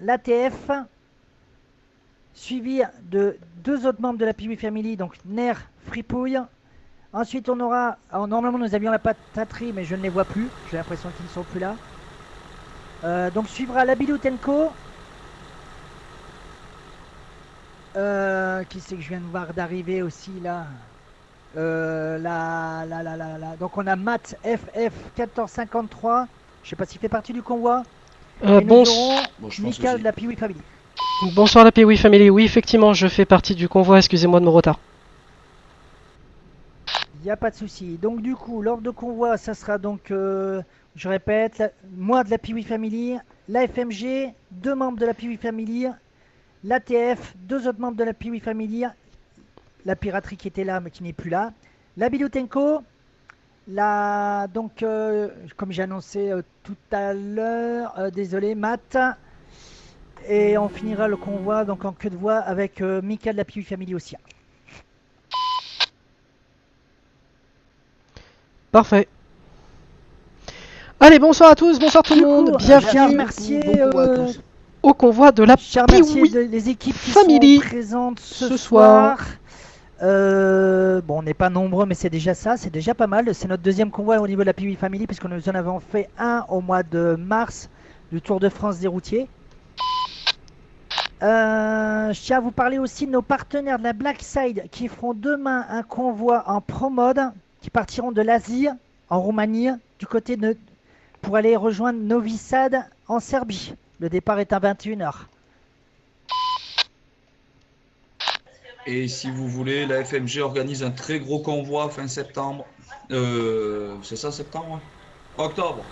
l'ATF, suivi de 2 autres membres de la Piwi Family, donc Ner, Fripouille. Ensuite, on aura. Alors, normalement, nous avions la pataterie, mais je ne les vois plus. J'ai l'impression qu'ils ne sont plus là. Donc, suivra la Biloutenko. Qui c'est que je viens de voir d'arriver aussi là? Donc, on a Matt FF 1453. Je sais pas s'il fait partie du convoi. Et nous aurons Mika de la Piwi Family. Bonsoir la Piwi Family. Oui, effectivement, je fais partie du convoi. Excusez-moi de mon retard. Il n'y a pas de souci. Donc du coup, l'ordre de convoi, ça sera donc, je répète, moi de la Piwi Family, la FMG, 2 membres de la Piwi Family, l'ATF, 2 autres membres de la Piwi Family, la piraterie qui était là mais qui n'est plus là, la Biloutenko, donc comme j'ai annoncé tout à l'heure, désolé, Matt, et on finira le convoi donc en queue de voie avec Mika de la Piwi Family aussi. Parfait. Allez, bonsoir à tous, bonsoir tout le monde. Bienvenue au convoi de la Piwi les équipes qui Family sont présentes ce soir. Bon, on n'est pas nombreux, mais c'est déjà ça, c'est déjà pas mal. C'est notre 2e convoi au niveau de la Piwi Family, puisque nous en avons fait un au mois de mars du Tour de France des routiers. Je tiens à vous parler aussi de nos partenaires de la Black Side qui feront demain un convoi en pro-mode qui partiront de l'Asie en Roumanie du côté de pour aller rejoindre Novi Sad en Serbie. Le départ est à 21h. Et si vous voulez, la FMG organise un très gros convoi fin septembre. C'est ça, septembre? Octobre.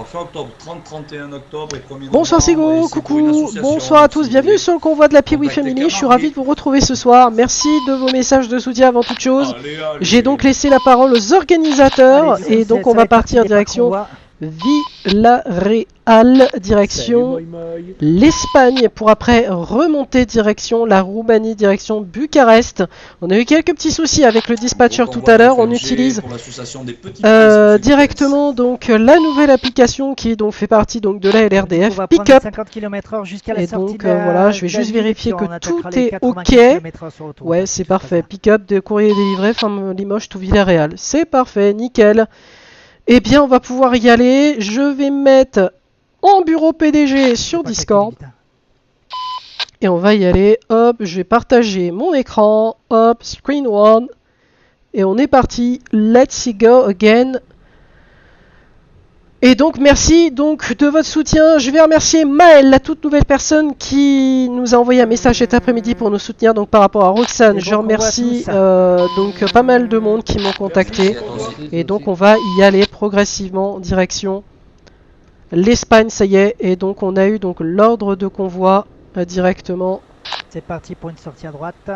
Fin octobre, 30-31 octobre et 1er novembre. Bonsoir Sego, coucou, bonsoir à tous, bienvenue sur le convoi de la Piwi Family, je suis ravi de vous retrouver ce soir, merci de vos messages de soutien avant toute chose. J'ai donc laissé la parole aux organisateurs et donc on va partir direction Villarreal, direction l'Espagne pour après remonter direction la Roumanie, direction Bucarest. On a eu quelques petits soucis avec le dispatcher tout à l'heure, on utilise directement donc la nouvelle application qui donc fait partie donc de la LRDF Pickup. Et donc voilà, je vais juste vérifier que tout est ok. Ouais, c'est parfait. Pickup de courrier délivré, fin Limoges, tout Villarreal. C'est parfait, nickel. Eh bien, on va pouvoir y aller. Je vais mettre en bureau PDG sur Discord. Et on va y aller. Hop, je vais partager mon écran. Hop, screen one. Et on est parti. Let's go again. Et donc, merci donc de votre soutien. Je vais remercier Maël, la toute nouvelle personne qui nous a envoyé un message cet après-midi pour nous soutenir. Donc, par rapport à Roxane, je remercie donc pas mal de monde qui m'ont contacté. Et donc, on va y aller progressivement en direction l'Espagne, ça y est. Et donc, on a eu donc l'ordre de convoi directement. C'est parti pour une sortie à droite.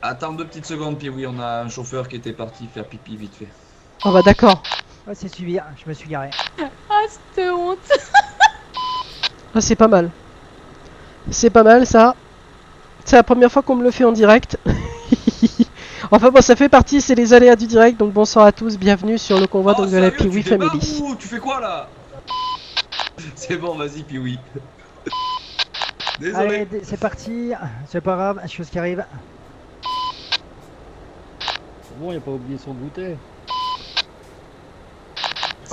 Attends 2 petites secondes, puis oui, on a un chauffeur qui était parti faire pipi vite fait. Ah bah d'accord. Ouais, c'est suivi, je me suis garé. Ah, cette honte. Ah, c'est pas mal. C'est pas mal ça. C'est la première fois qu'on me le fait en direct. Enfin bon, ça fait partie, c'est les aléas du direct. Donc bonsoir à tous, bienvenue sur le convoi donc de la Piwi Family. Tu fais quoi là? C'est bon, vas-y Piwi. Désolé. Allez, c'est parti. C'est pas grave, chose qui arrive. C'est bon, il a pas oublié son goûter.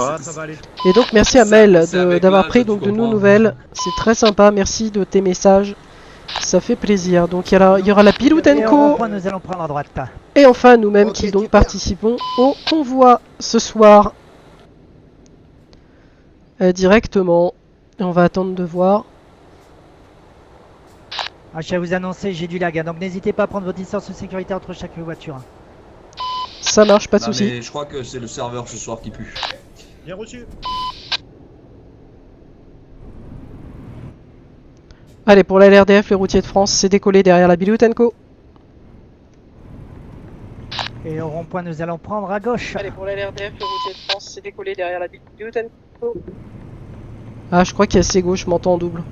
Ah, ça va aller. Et donc merci à Mel d'avoir pris donc de nos nouvelles. C'est très sympa, merci de tes messages. Ça fait plaisir. Donc il y aura la Biloutenko. Nous allons prendre à droite. Et enfin nous-mêmes qui donc participons au convoi ce soir. Directement. Et on va attendre de voir. Ah, je vais vous annoncer, j'ai du lag. Donc n'hésitez pas à prendre votre distance de sécurité entre chaque voiture. Ça marche, pas de soucis. Mais je crois que c'est le serveur ce soir qui pue. Bien reçu. Allez, pour la LRDF, les routiers de France, c'est décollé derrière la Biloutenko. Et au rond-point, nous allons prendre à gauche. Allez, pour la LRDF, les routiers de France, c'est décollé derrière la Biloutenko. Ah, je crois qu'il y a Sego, je m'entends en double.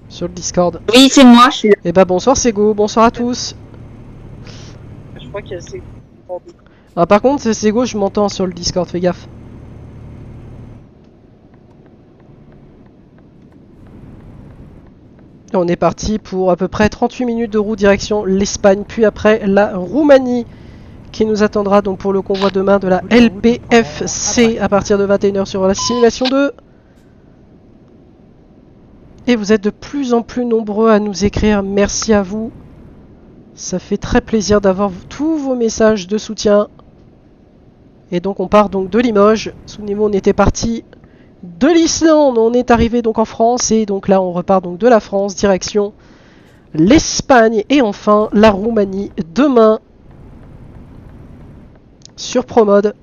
Sur le Discord. Oui, c'est moi, je suis là. Eh bah bonsoir Sego, bonsoir à tous. Je crois qu'il y a Sego. Ah, par contre, c'est Sego, je m'entends sur le Discord, fais gaffe. On est parti pour à peu près 38 minutes de route direction l'Espagne, puis après la Roumanie qui nous attendra donc pour le convoi demain de la LPFC à partir de 21 h sur la simulation 2. Et vous êtes de plus en plus nombreux à nous écrire, merci à vous. Ça fait très plaisir d'avoir tous vos messages de soutien. Et donc on part donc de Limoges. Souvenez-vous, on était parti de l'Islande, on est arrivé donc en France et donc là on repart donc de la France direction l'Espagne et enfin la Roumanie demain sur ProMode.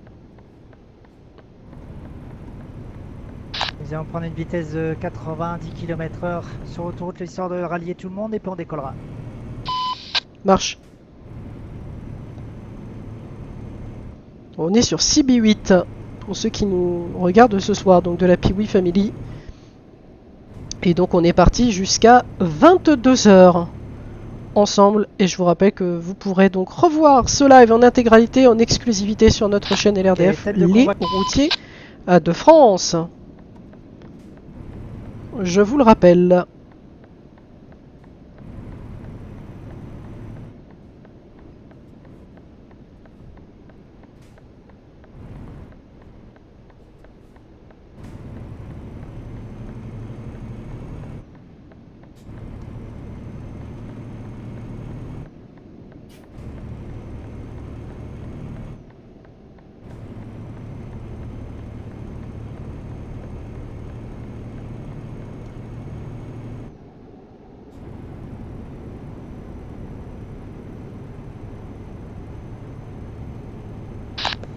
Nous allons prendre une vitesse de 90 km/h sur l'autoroute, l'histoire de rallier tout le monde et puis on décollera. Marche. On est sur CB8 pour ceux qui nous regardent ce soir, donc de la Piwi Family. Et donc on est parti jusqu'à 22 h ensemble. Et je vous rappelle que vous pourrez donc revoir ce live en intégralité, en exclusivité sur notre chaîne LRDF, les routiers de France. Je vous le rappelle.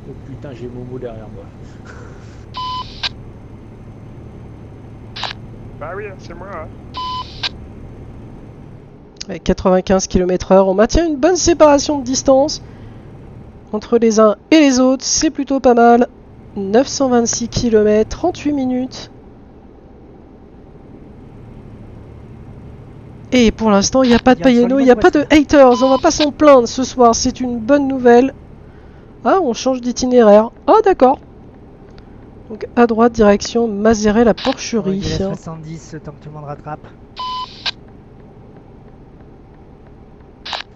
Oh putain, j'ai Momo derrière moi. Bah oui, c'est moi. Avec 95 km/h, on maintient une bonne séparation de distance entre les uns et les autres, c'est plutôt pas mal. 926 km, 38 minutes. Et pour l'instant, il n'y a pas de païenno, il n'y a pas de haters, on va pas s'en plaindre ce soir, c'est une bonne nouvelle. Ah, on change d'itinéraire. Ah, d'accord. Donc à droite, direction Mazeret-la-Porcherie. Il est 70, tant que tout le monde rattrape.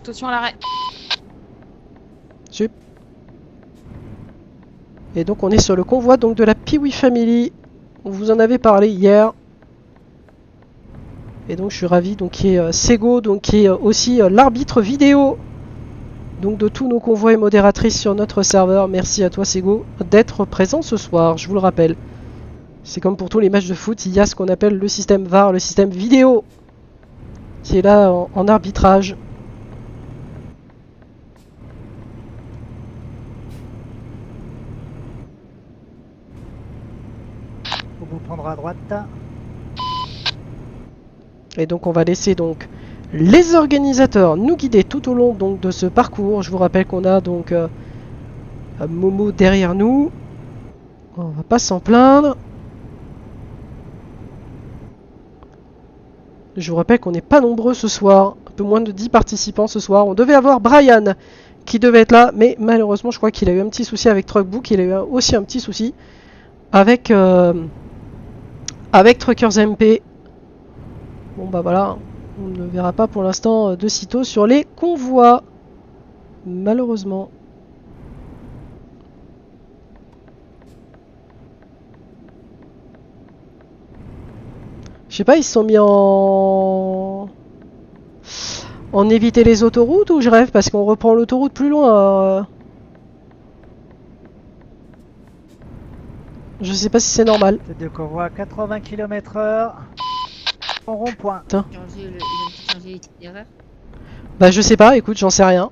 Attention à l'arrêt. Sup. Et donc on est sur le convoi donc de la Piwi Family. On vous en avait parlé hier. Et donc je suis ravi donc qui est Sego, donc qui est aussi l'arbitre vidéo donc de tous nos convois et modératrices sur notre serveur. Merci à toi Sego d'être présent ce soir, je vous le rappelle. C'est comme pour tous les matchs de foot, il y a ce qu'on appelle le système VAR, le système vidéo, qui est là en arbitrage. Faut vous prendre à droite. Et donc on va laisser donc les organisateurs nous guider tout au long donc de ce parcours. Je vous rappelle qu'on a donc Momo derrière nous. On va pas s'en plaindre. Je vous rappelle qu'on n'est pas nombreux ce soir. Un peu moins de 10 participants ce soir. On devait avoir Brian qui devait être là. Mais malheureusement je crois qu'il a eu un petit souci avec Truckbook. Il a eu aussi un petit souci avec Truckers MP. Bon bah voilà, on ne verra pas pour l'instant de sitôt sur les convois, malheureusement. Je sais pas, ils se sont mis en éviter les autoroutes ou je rêve parce qu'on reprend l'autoroute plus loin. Je sais pas si c'est normal. Tête de convoi à 80 km/h. En rond-point. Bah je sais pas, écoute, j'en sais rien.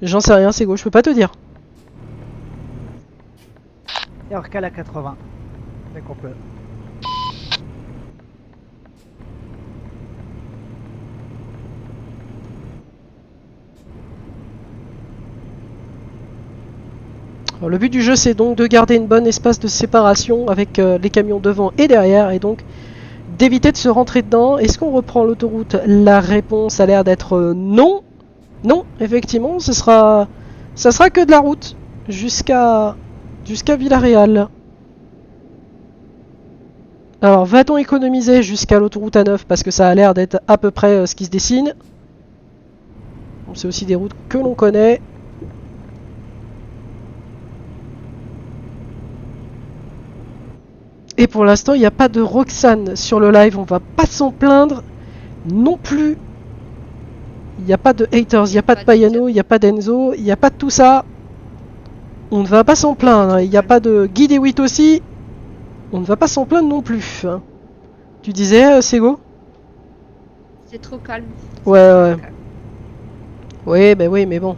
J'en sais rien, c'est go, je peux pas te dire. Et on recale à 80. Dès qu'on peut. Alors, le but du jeu c'est donc de garder une bonne espace de séparation avec les camions devant et derrière et donc d'éviter de se rentrer dedans. Est-ce qu'on reprend l'autoroute? La réponse a l'air d'être non. Non, effectivement, ça sera que de la route jusqu'à Villarreal. Alors, va-t-on économiser jusqu'à l'autoroute A9 parce que ça a l'air d'être à peu près ce qui se dessine. Bon, c'est aussi des routes que l'on connaît. Et pour l'instant, il n'y a pas de Roxane sur le live. On va pas s'en plaindre non plus. Il n'y a pas de haters, il n'y a pas de Payano, il n'y a pas d'Enzo, il n'y a pas de tout ça. On ne va pas s'en plaindre. Il n'y a pas de Guy Dewitt aussi. On ne va pas s'en plaindre non plus. Tu disais, Sego? C'est trop calme. Ouais. Oui, bah oui, mais bon.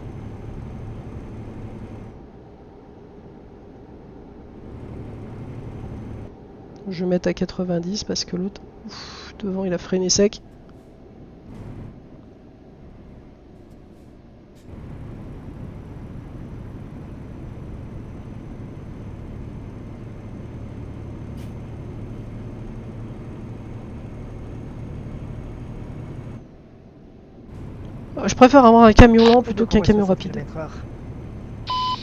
Je vais mettre à 90 parce que l'autre, devant, il a freiné sec. Je préfère avoir un camion lent plutôt qu'un camion rapide.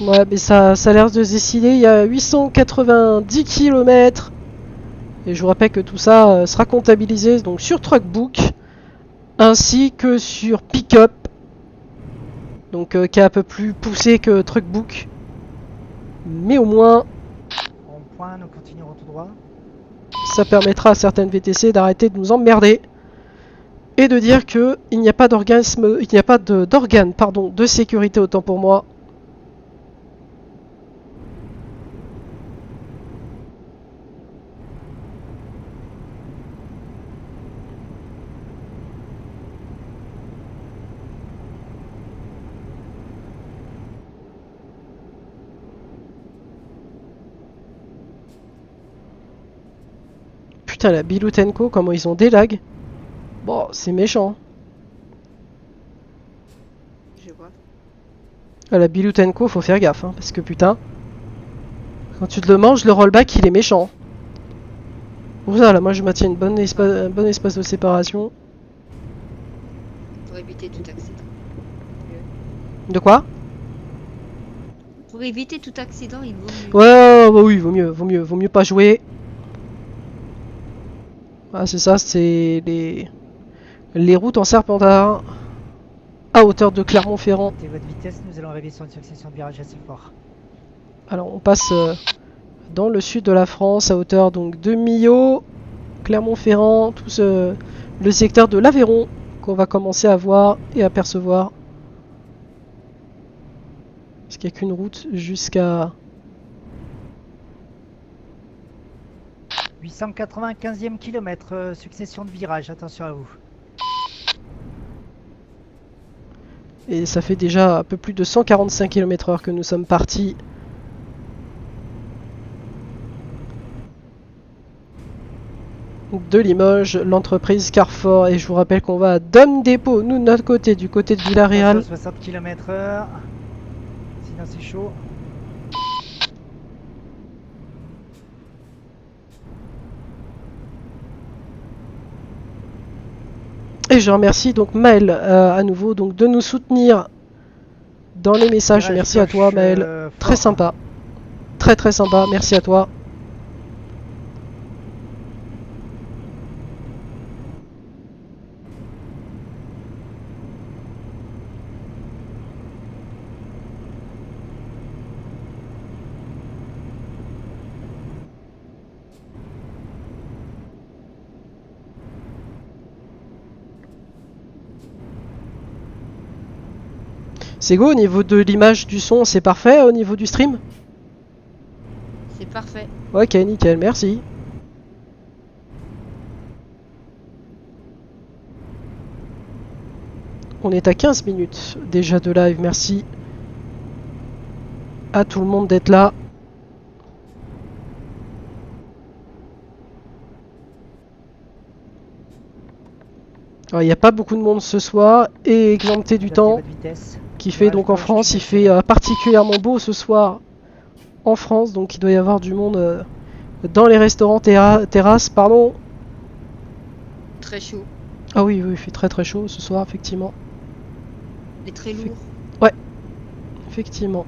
Ouais, mais ça a l'air de se décider. Il y a 890 km. Et je vous rappelle que tout ça sera comptabilisé donc sur Truckbook ainsi que sur Pickup. Donc qui est un peu plus poussé que Truckbook. Mais au moins, en point, nous continuerons tout droit. Ça permettra à certaines VTC d'arrêter de nous emmerder. Et de dire que il n'y a pas d'organe de sécurité autant pour moi. Putain, la Bilutenko, comment ils ont des lags. Bon, c'est méchant. Je vois. À la Bilutenko, faut faire gaffe, hein, parce que putain, quand tu te le manges, le rollback il est méchant. Pour ça, là, moi je maintiens un bon espace de séparation. Pour éviter tout accident. De quoi? Pour éviter tout accident, il vaut mieux. Ouais, bah oui, vaut mieux pas jouer. Ah, c'est ça, c'est les routes en serpentard à hauteur de Clermont-Ferrand. Et votre vitesse, nous allons arriver sur une succession de virages assez forts. Alors, on passe dans le sud de la France à hauteur donc de Millau, Clermont-Ferrand, tout le secteur de l'Aveyron qu'on va commencer à voir et à percevoir. Parce qu'il n'y a qu'une route jusqu'à 895e kilomètre, succession de virages, attention à vous. Et ça fait déjà un peu plus de 145 km/h que nous sommes partis. De Limoges, l'entreprise Carrefour. Et je vous rappelle qu'on va à Dom Depot, nous de notre côté, du côté de Villarreal. 60 km/h, sinon c'est chaud. Et je remercie donc Maël à nouveau donc de nous soutenir dans les messages. Merci à toi Maël, très sympa, très sympa, merci à toi. C'est go, au niveau de l'image, du son, c'est parfait au niveau du stream? C'est parfait. Ok, nickel, merci. On est à 15 minutes déjà de live, merci à tout le monde d'être là. Il n'y a pas beaucoup de monde ce soir, et exempté du temps. Qui fait donc en France, il fait particulièrement beau ce soir en France, donc il doit y avoir du monde dans les restaurants, terrasses, pardon. Très chaud. Ah oui, il fait très chaud ce soir, effectivement. Et très lourd. Ouais, effectivement.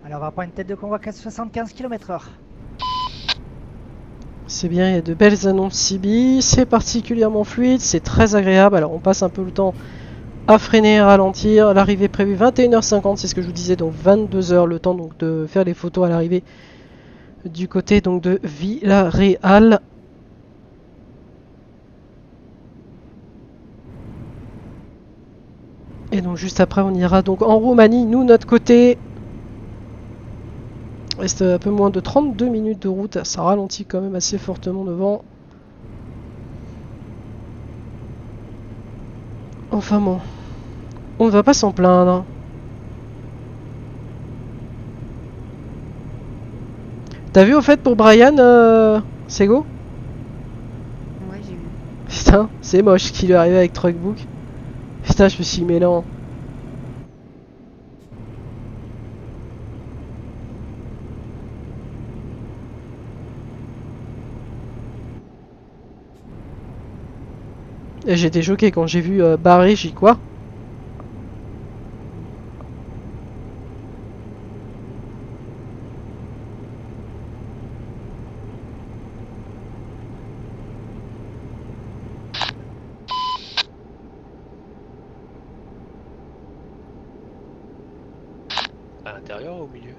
Alors on va prendre une tête de convoi à 75 km/h. C'est bien, il y a de belles annonces CB, c'est particulièrement fluide, c'est très agréable. Alors on passe un peu le temps à freiner et ralentir. L'arrivée est prévue 21h50, c'est ce que je vous disais, donc 22h, le temps donc de faire les photos à l'arrivée du côté donc de Villarreal. Et donc juste après on ira donc en Roumanie, nous notre côté. Il reste un peu moins de 32 minutes de route, ça ralentit quand même assez fortement devant. Enfin bon, on ne va pas s'en plaindre. T'as vu au fait pour Brian, Sego? Ouais, j'ai vu. Putain, c'est moche qu'il est arrivé avec Truckbook. Putain, je me suis mêlant. Et j'étais choqué quand j'ai vu Barry, j'ai dit quoi? À l'intérieur ou au milieu?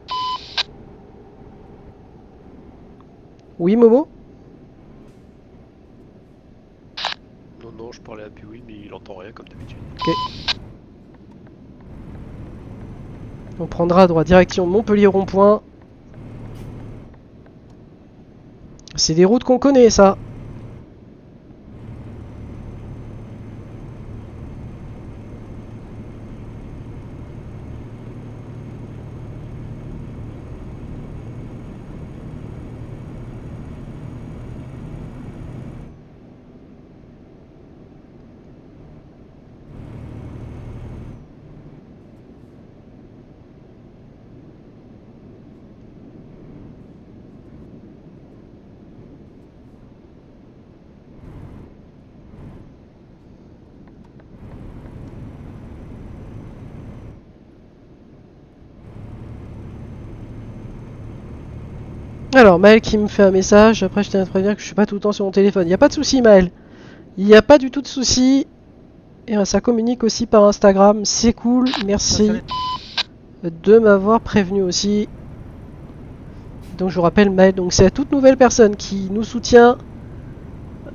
Oui, Momo? Non, je parlais à Piwi, mais il entend rien comme d'habitude. Ok. On prendra à droite, direction Montpellier rond-point. C'est des routes qu'on connaît, ça. Alors, Maël qui me fait un message. Après, je tiens à te prévenir que je suis pas tout le temps sur mon téléphone. Il n'y a pas de souci, Maël. Il n'y a pas du tout de souci. Et ça communique aussi par Instagram. C'est cool. Merci de m'avoir prévenu aussi. Donc, je vous rappelle, Maël, donc c'est la toute nouvelle personne qui nous soutient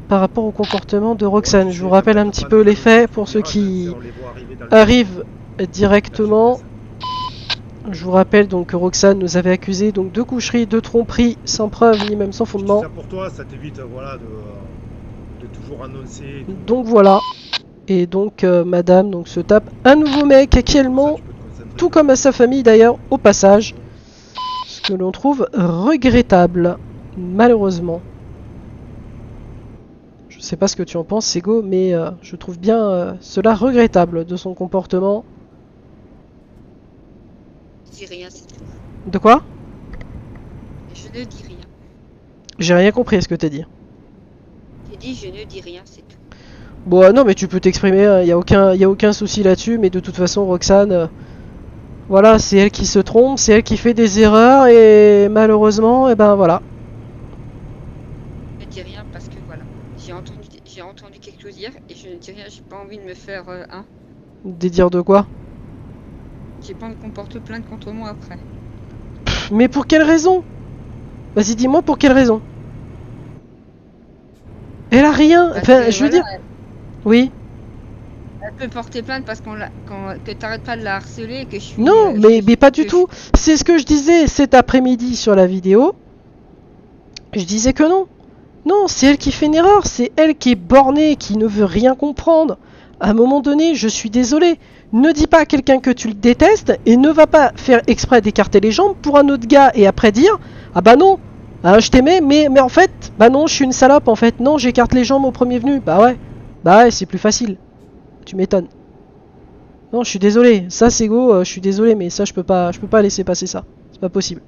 par rapport au comportement de Roxane. Je vous rappelle un petit peu les faits pour ceux qui arrivent directement. Je vous rappelle donc que Roxane nous avait accusé donc de coucherie, de tromperie, sans preuve ni même sans fondement. Ça pour toi, ça t'évite voilà, de toujours annoncer. Donc voilà. Et donc madame donc, se tape un nouveau mec actuellement, tout comme à sa famille d'ailleurs, au passage. Ce que l'on trouve regrettable, malheureusement. Je sais pas ce que tu en penses, Sego, mais je trouve bien cela regrettable de son comportement. Je dis rien, c'est tout. De quoi? Je ne dis rien. J'ai rien compris à ce que t'as dit. J'ai dit je ne dis rien, c'est tout. Bon, non, mais tu peux t'exprimer, il n'y a aucun souci là-dessus, mais de toute façon, Roxane, voilà, c'est elle qui se trompe, c'est elle qui fait des erreurs, et malheureusement, et ben voilà. Je ne dis rien parce que voilà, j'ai entendu quelque chose hier et je ne dis rien, j'ai pas envie de me faire Des dires de quoi? J'ai pas envie qu'on porte plainte contre moi après. Mais pour quelle raison? Vas-y, dis-moi pour quelle raison? Elle a rien, enfin, je veux dire... Oui. Elle peut porter plainte parce que t'arrêtes pas de la harceler et que je suis... Non, mais pas du tout. C'est ce que je disais cet après-midi sur la vidéo. Je disais que non. Non, c'est elle qui fait une erreur. C'est elle qui est bornée, qui ne veut rien comprendre. À un moment donné, je suis désolé. Ne dis pas à quelqu'un que tu le détestes et ne va pas faire exprès d'écarter les jambes pour un autre gars et après dire ah bah non, hein, je t'aimais mais en fait, bah non, je suis une salope en fait. Non, j'écarte les jambes au premier venu. Bah ouais, c'est plus facile. Tu m'étonnes. Non, je suis désolé. Ça, c'est go. Je suis désolé, mais ça, je peux pas laisser passer ça. C'est pas possible.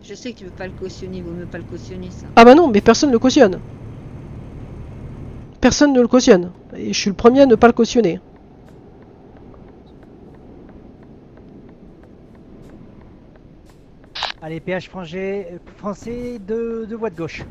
Je sais que tu veux pas le cautionner, il vaut mieux pas le cautionner ça. Ah bah non, mais personne ne le cautionne. Personne ne le cautionne. Et je suis le premier à ne pas le cautionner. Allez, péage français de voie de gauche.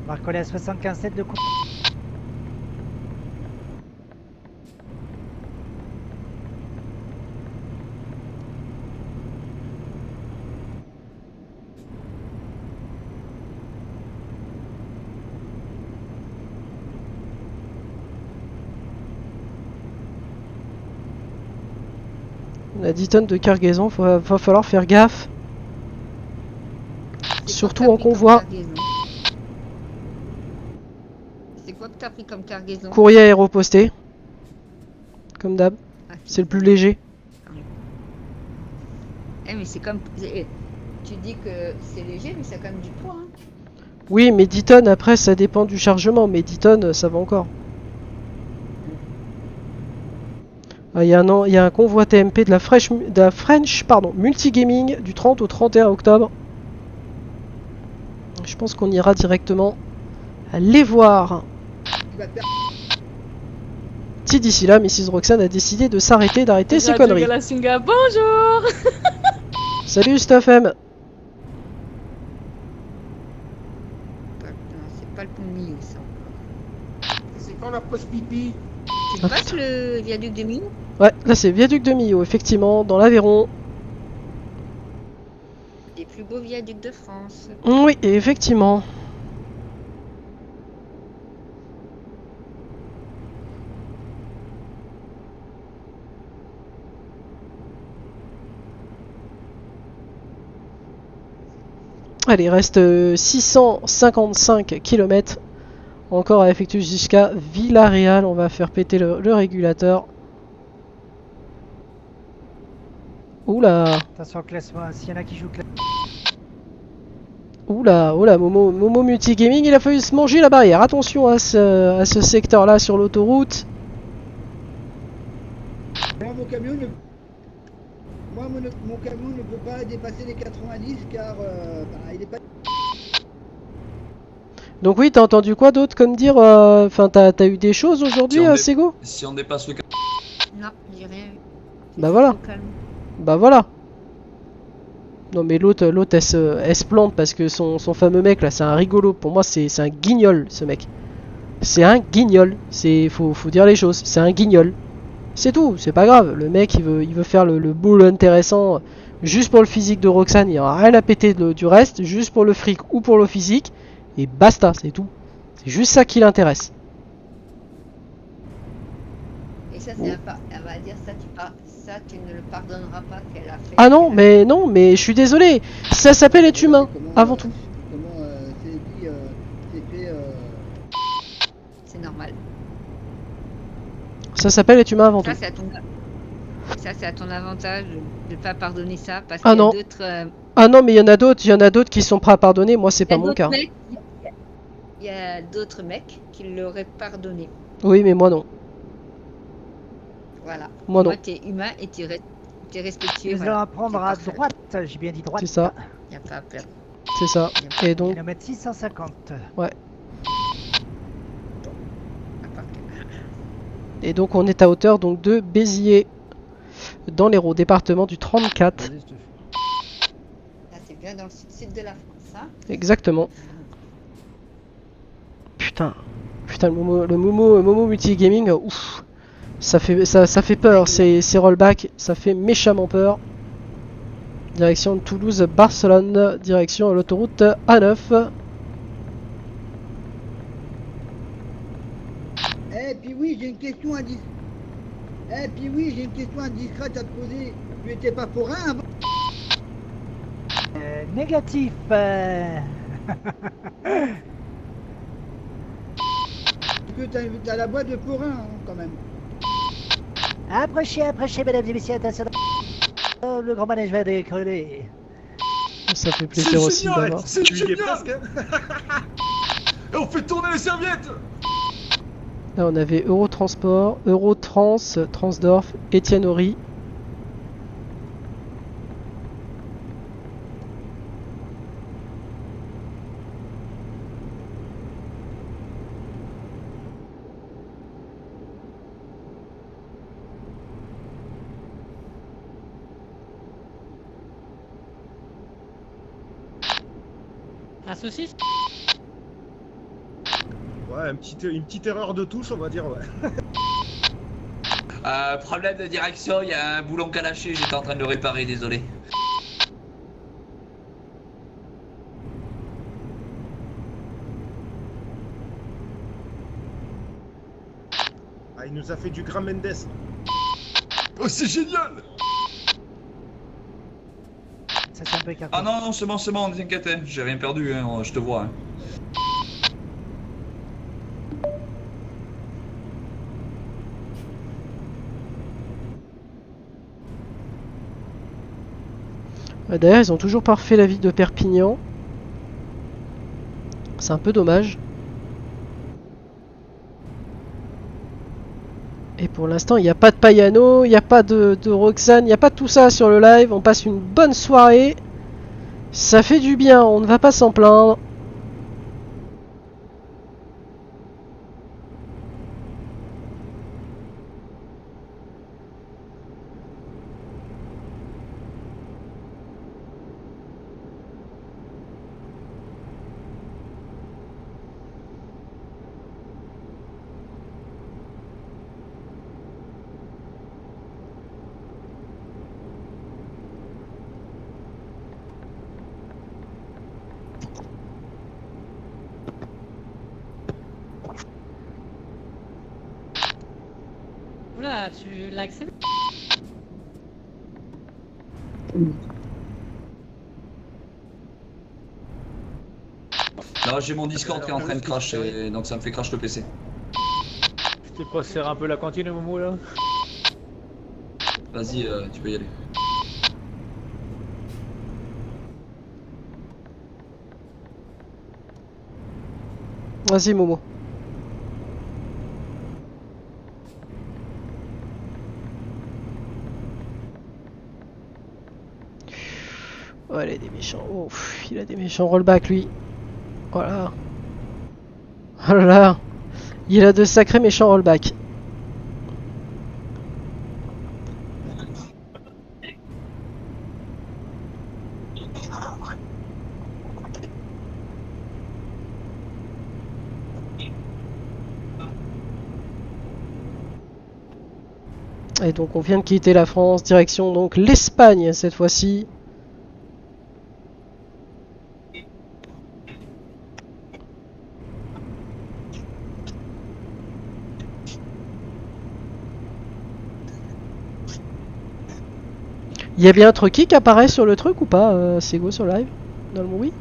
On va recoller à 75,7 de coup. On a 10 tonnes de cargaison, va falloir faire gaffe. Surtout en convoi. C'est quoi que t'as pris comme cargaison? Courrier aéroposté. Comme d'hab. C'est le plus léger. Eh mais c'est comme... Tu dis que c'est léger, mais ça a quand même du poids. Hein. Oui, mais 10 tonnes, après, ça dépend du chargement. Mais 10 tonnes, ça va encore. Il y a un convoi TMP de la French Multigaming du 30 au 31 octobre. Je pense qu'on ira directement les voir. Si d'ici là, Mrs. Roxane a décidé de d'arrêter ses conneries. Bonjour. Salut Stuff-M. C'est pas le pont de Millau, ça. C'est quand la pause pipi? Tu passes le viaduc de Millau? Ouais, là c'est viaduc de Millau, effectivement, dans l'Aveyron. Les plus beaux viaducs de France. Oui, effectivement. Allez, il reste 655 km encore à effectuer jusqu'à Villarreal. On va faire péter le régulateur. Oula! Attention au classement, s'il y en a qui jouent classement. Oula, Momo Multigaming, il a failli se manger la barrière. Attention à ce secteur-là sur l'autoroute. Moi, mon camion ne peut pas dépasser les 90 car il est pas... Donc oui, t'as entendu quoi d'autre comme dire? Enfin, t'as eu des choses aujourd'hui, Sego? Si on dépasse le... Non, j'ai rien eu. Bah voilà. Bah voilà. Non mais l'autre elle se plante parce que son fameux mec là, c'est un rigolo. Pour moi c'est un guignol ce mec. C'est un guignol. Faut dire les choses. C'est un guignol. C'est tout, c'est pas grave. Le mec il veut faire le boulot intéressant juste pour le physique de Roxane. Il n'y aura rien à péter du reste, juste pour le fric ou pour le physique. Et basta, c'est tout. C'est juste ça qui l'intéresse. Et ça, c'est elle va dire ça, tu ne le pardonneras pas qu'elle a fait. Ah non, mais je suis désolé. Ça s'appelle être humain, avant tout. Comment c'est fait C'est normal. Ça s'appelle être humain avant tout. Ça, c'est à ton avantage de ne pas pardonner ça. Parce ah qu'il y non. a d'autres... Ah non, mais il y en a d'autres qui sont prêts à pardonner. Moi, c'est pas mon cas. Il y a d'autres mecs qui l'auraient pardonné. Oui, mais moi non. Voilà. Moi non. T'es humain et t'es respectueux. Nous allons prendre à droite, j'ai bien dit droite. C'est ça. Il n'y a pas à perdre. C'est ça. Et donc... Kilomètre 650. Ouais. Et donc on est à hauteur donc de Béziers, dans l'Hérault, département du 34. Là, c'est bien dans le sud de la France, hein. Exactement. Putain, le Momo Multigaming, ouf, ça fait peur, ces rollbacks, ça fait méchamment peur. Direction Toulouse-Barcelone, direction l'autoroute A9. Eh puis oui, j'ai une question indiscrète à te poser. Tu étais pas forain avant? Négatif. T'as la boîte de forain hein, quand même. Approchez, mesdames et messieurs, attention. Oh, le grand manège va décoller. Ça fait plaisir aussi d'avoir. C'est génial. Et on fait tourner les serviettes. Là on avait Eurotransport, Eurotrans, Transdorf, Etienne Horry. Un saucisse? Ouais, une petite erreur de touche, on va dire, ouais. Problème de direction, il y a un boulon qui a lâché, j'étais en train de le réparer, désolé. Ah, il nous a fait du Grand Mendes. Oh, c'est génial! Ça c'est un peu écarté. Ah non, non, c'est bon, t'inquiète, hein. J'ai rien perdu, hein. Je te vois. Hein. D'ailleurs, ils ont toujours pas refait la ville de Perpignan. C'est un peu dommage. Et pour l'instant, il n'y a pas de Payano, il n'y a pas de Roxane, il n'y a pas de tout ça sur le live. On passe une bonne soirée. Ça fait du bien, on ne va pas s'en plaindre. Oula, tu l'as accepté? Là, j'ai mon Discord qui est en train de crash, donc ça me fait crash le PC. Tu t'es pas serré un peu la cantine, Momo, là? Vas-y, tu peux y aller. Vas-y, Momo. Oh, il a des méchants. Oh, il a des méchants rollback, lui. Voilà. Oh là là. Il a de sacrés méchants rollback. Et donc on vient de quitter la France, direction donc l'Espagne cette fois-ci. Il y a bien un truc qui apparaît sur le truc ou pas, Sego sur live? Dans le oui?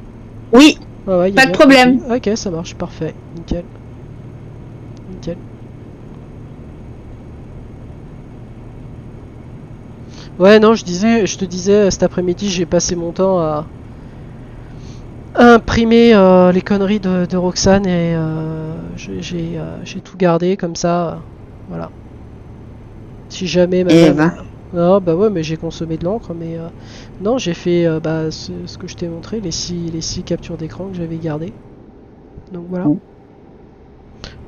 Oui, ah ouais, pas de problème. Ok, ça marche, parfait, nickel. Nickel. Ouais, non, je te disais, cet après-midi, j'ai passé mon temps à imprimer les conneries de Roxane et j'ai tout gardé comme ça, voilà. Si jamais madame... Non, bah ouais, mais j'ai consommé de l'encre, mais non, j'ai fait ce que je t'ai montré, les six captures d'écran que j'avais gardées. Donc voilà.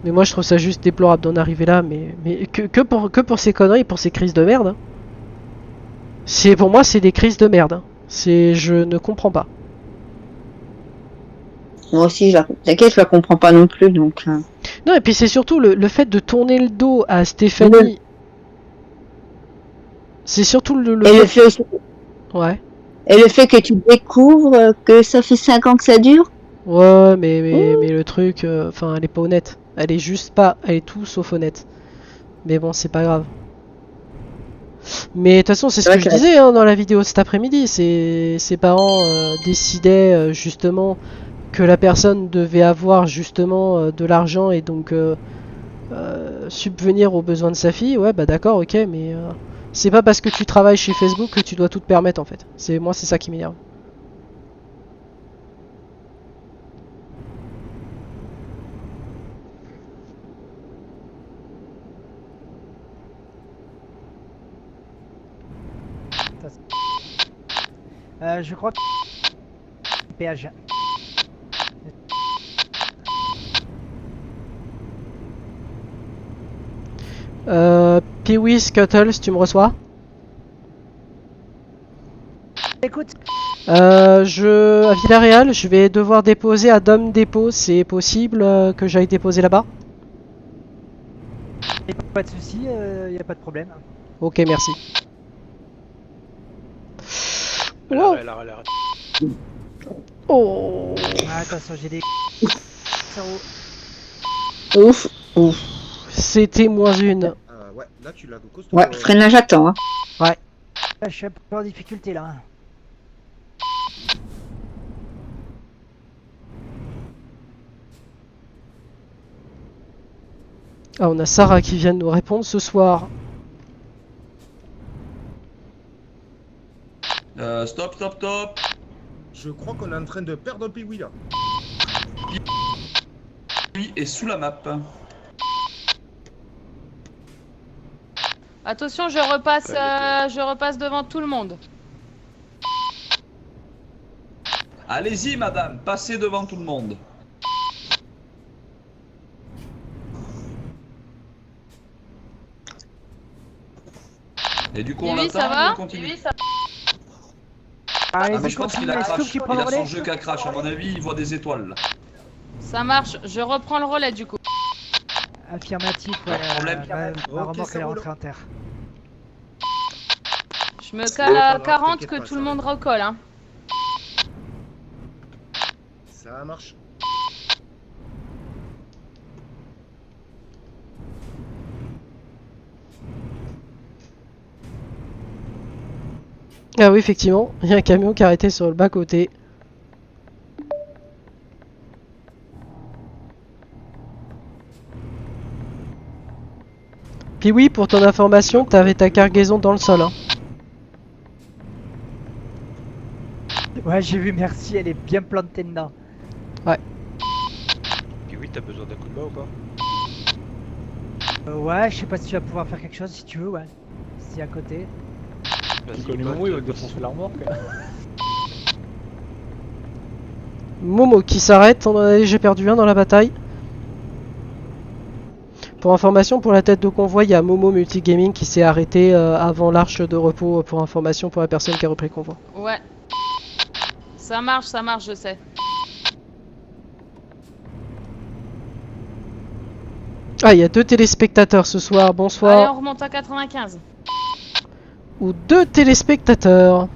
Mais moi, je trouve ça juste déplorable d'en arriver là, mais que pour ces conneries, pour ces crises de merde. Hein. Pour moi, c'est des crises de merde. Hein. Je ne comprends pas. Moi aussi, t'inquiète, je la comprends pas non plus, donc... Non, et puis c'est surtout le fait de tourner le dos à Stéphanie... C'est surtout le fait... aussi... Ouais. Et le fait que tu découvres que ça fait 5 ans que ça dure. Ouais, mais le truc... Enfin, elle est pas honnête. Elle est juste pas... Elle est tout sauf honnête. Mais bon, c'est pas grave. Mais de toute façon, c'est ce que je disais hein, dans la vidéo de cet après-midi. Ses parents décidaient justement que la personne devait avoir justement de l'argent et donc subvenir aux besoins de sa fille. Ouais, bah d'accord, ok, mais c'est pas parce que tu travailles chez Facebook que tu dois tout te permettre en fait. Moi, c'est ça qui m'énerve. Je crois que péage. Pee-wee Scuttles, tu me reçois? Écoute, À Villarreal, je vais devoir déposer à Dom Dépôt. C'est possible que j'aille déposer là-bas? Pas de souci, y a pas de problème. Ok, merci. Wow. Oh. Ah, attention, j'ai des... Ouf, ouf. C'était -1. Ouais, là tu l'as costaud. Ouais, freinage à temps. Hein. Ouais. Je suis un peu en difficulté là. Ah, on a Sarah qui vient de nous répondre ce soir. Stop. Je crois qu'on est en train de perdre le Piwi là. Lui est sous la map. Attention, je repasse devant tout le monde. Allez-y, madame, passez devant tout le monde. Et du coup, on Piwi, attend, ça va? on continue. Allez, Mais je pense qu'il a crash. Il a son jeu qui a crash. À mon avis, il voit des étoiles là. Ça marche, je reprends le relais du coup. Affirmatif, Pas de problème. Ma remorque elle est rentrée en terre. Je me cale à pas grave, 40 t'inquiète que pas, tout ça le va. monde recolle. Hein. Ça marche. Ah oui, effectivement, il y a un camion qui est arrêté sur le bas-côté. Puis oui, pour ton information, t'avais ta cargaison dans le sol. Hein. Ouais, j'ai vu, merci, elle est bien plantée dedans. Piwi, t'as besoin d'un coup de main ou pas? Ouais, je sais pas si tu vas pouvoir faire quelque chose si tu veux, ouais. Si à côté. Vas-y, Momo, il va défoncer la remorque. Momo qui s'arrête, on en a déjà perdu un dans la bataille. Pour information, pour la tête de convoi, il y a Momo Multigaming qui s'est arrêté avant l'arche de repos. Pour information, pour la personne qui a repris le convoi. Ouais. Ça marche, je sais. Ah, il y a 2 téléspectateurs ce soir, bonsoir. Allez, on remonte à 95. Ou 2 téléspectateurs.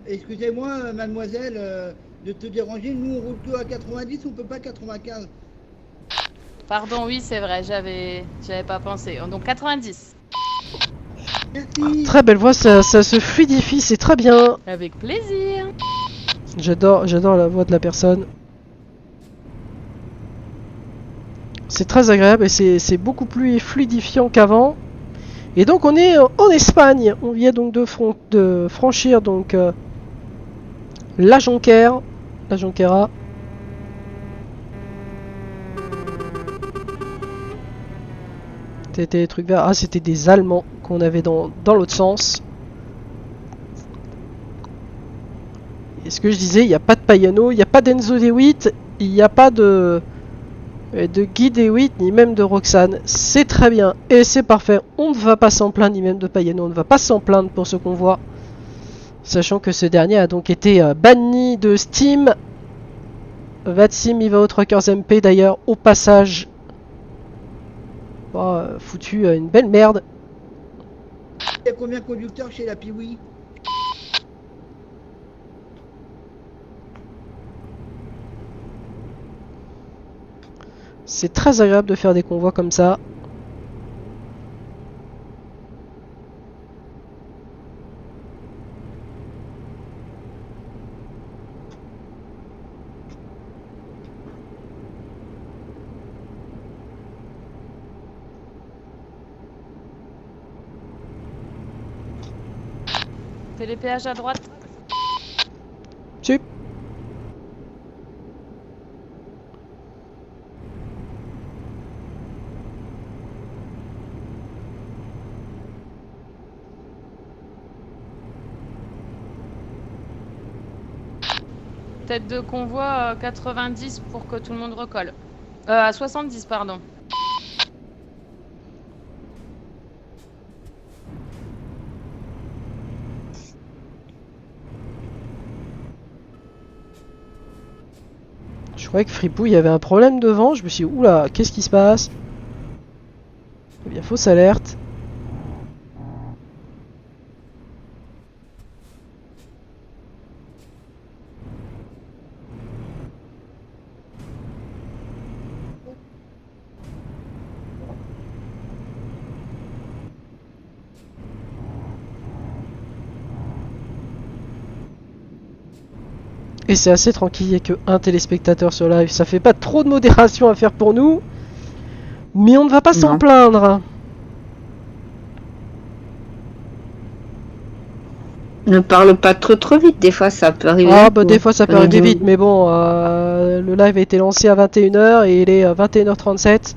Excusez-moi, mademoiselle, de te déranger. Nous, on roule que à 90, on peut pas 95. Pardon, oui, c'est vrai, j'avais pas pensé. Donc 90. Merci. Très belle voix, ça se fluidifie, c'est très bien. Avec plaisir. J'adore la voix de la personne. C'est très agréable et c'est beaucoup plus fluidifiant qu'avant. Et donc on est en Espagne. On vient donc de franchir donc la Jonquera. C'était des trucs verts. Ah, c'était des Allemands qu'on avait dans l'autre sens. Et ce que je disais, il n'y a pas de Payano, il n'y a pas d'Enzo DeWitt, il n'y a pas de Guy DeWitt, ni même de Roxane. C'est très bien et c'est parfait. On ne va pas s'en plaindre, ni même de Payano. On ne va pas s'en plaindre pour ce convoi. Sachant que ce dernier a donc été banni de Steam. Vatsim, il va au Truckers MP d'ailleurs, au passage. Oh, foutu une belle merde. Il y a combien de conducteurs chez la Piwi? C'est très agréable de faire des convois comme ça. Télépéage à droite. Sup. Tête de convoi 90 pour que tout le monde recolle. À 70, pardon. croyais que Fripouille, il y avait un problème devant. Je me suis dit, oula, qu'est-ce qui se passe? Eh bien, fausse alerte. Et c'est assez tranquille, il n'y a que un téléspectateur sur live. Ça fait pas trop de modération à faire pour nous. Mais on ne va pas s'en plaindre. Ne parle pas trop vite, des fois ça peut arriver. Ah bah des fois ça peut arriver vite, mais bon, le live a été lancé à 21h et il est 21h37.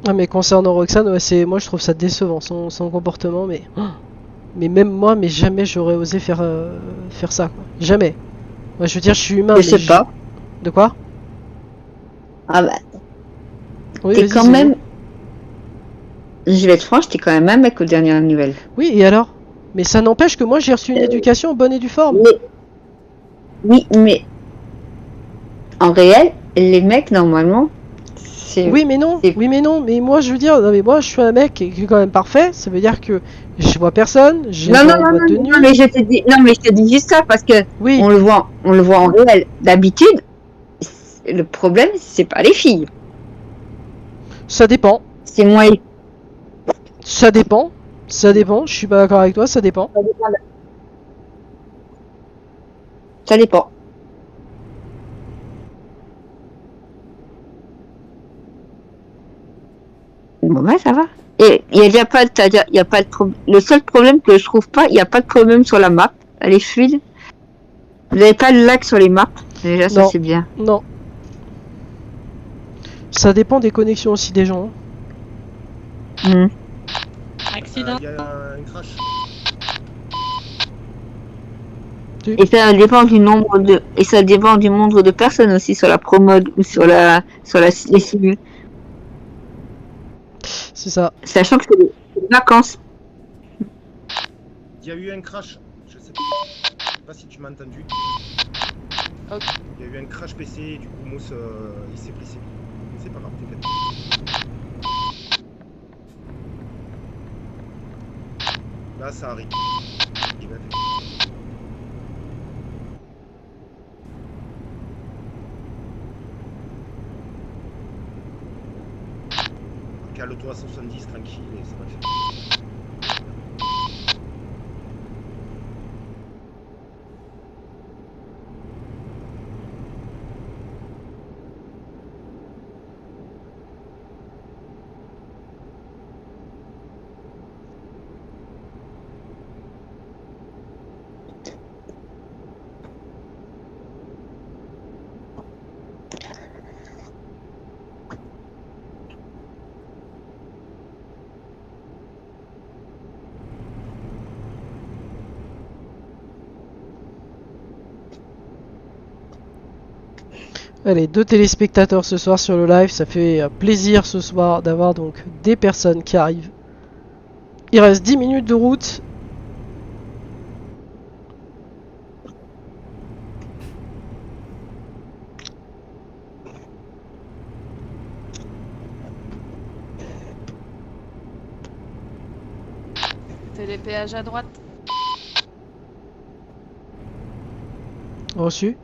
Ah mais concernant Roxane, ouais, moi je trouve ça décevant son comportement, mais même moi, mais jamais j'aurais osé faire ça, quoi. Jamais. Moi je veux dire, je suis humain. Je sais pas. De quoi? Ah bah. Oui, t'es quand même. Je vais être franche, t'es quand même un mec aux dernières nouvelles. Oui, et alors? Mais ça n'empêche que moi j'ai reçu une éducation bonne et due forme. Oui, mais en réel, les mecs normalement. Oui mais non, mais moi je veux dire, non mais moi je suis un mec qui est quand même parfait, ça veut dire que je vois personne, j'ai pas de boîte de nuit. Non mais je te dis juste ça parce que on le voit en réel. D'habitude, le problème c'est pas les filles. Ça dépend. C'est moi. Ça dépend, je suis pas d'accord avec toi, ça dépend. Ça dépend. Bon ben ça va. Et il y a pas de problème. Le seul problème que je trouve pas, il y a pas de problème sur la map. Elle est fluide. Vous n'avez pas de lag sur les maps. Déjà ça c'est bien. Non. Ça dépend des connexions aussi des gens. Accident. Il y a un crash. Et ça dépend du nombre de personnes aussi sur la promode ou sur les cibles. C'est ça. Sachant que c'est des vacances. Il y a eu un crash. Je sais pas si tu m'as entendu. Okay. Il y a eu un crash PC et du coup Mousse il s'est blessé. C'est pas grave, t'inquiète. Là ça arrive. Cale-toi à 170 tranquille et ça va le faire. Allez, 2 téléspectateurs ce soir sur le live, ça fait plaisir ce soir d'avoir donc des personnes qui arrivent. Il reste 10 minutes de route. Télépéage à droite. Reçu.